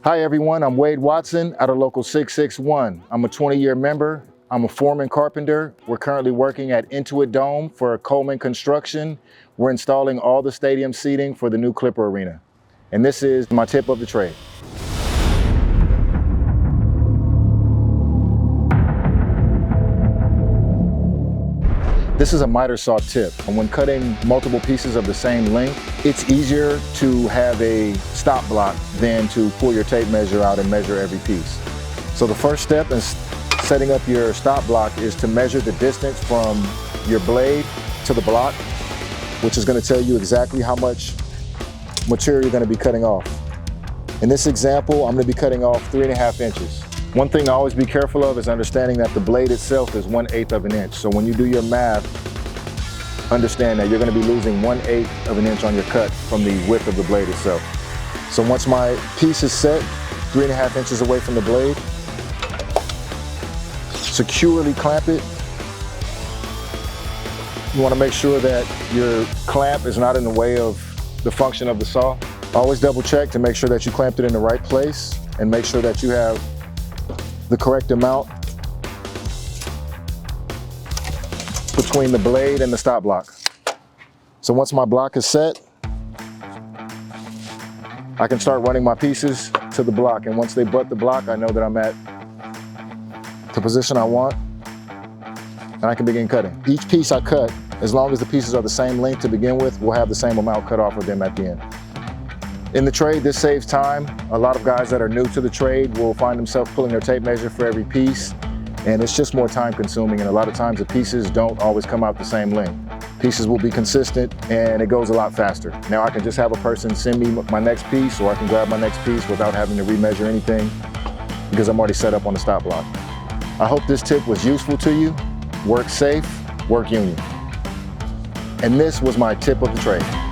Hi everyone, I'm Wade Watson out of Local 661. I'm a 20-year member. I'm a foreman carpenter. We're currently working at Intuit Dome for Coleman Construction. We're installing all the stadium seating for the new Clipper Arena. And this is my tip of the trade. This is a miter saw tip. And when cutting multiple pieces of the same length, it's easier to have a stop block than to pull your tape measure out and measure every piece. So the first step in setting up your stop block is to measure the distance from your blade to the block, which is going to tell you exactly how much material you're going to be cutting off. In this example, I'm going to be cutting off 3.5 inches. One thing to always be careful of is understanding that the blade itself is 1/8 of an inch. So when you do your math, understand that you're going to be losing 1/8 of an inch on your cut from the width of the blade itself. So once my piece is set, 3.5 inches away from the blade, securely clamp it. You want to make sure that your clamp is not in the way of the function of the saw. Always double check to make sure that you clamped it in the right place and make sure that you have the correct amount between the blade and the stop block. So once my block is set, I can start running my pieces to the block. And once they butt the block, I know that I'm at the position I want, and I can begin cutting. Each piece I cut, as long as the pieces are the same length to begin with, will have the same amount cut off of them at the end. In the trade, this saves time. A lot of guys that are new to the trade will find themselves pulling their tape measure for every piece, and it's just more time consuming, and a lot of times the pieces don't always come out the same length. Pieces will be consistent and it goes a lot faster. Now I can just have a person send me my next piece, or I can grab my next piece without having to remeasure anything because I'm already set up on the stop block. I hope this tip was useful to you. Work safe, work union. And this was my tip of the trade.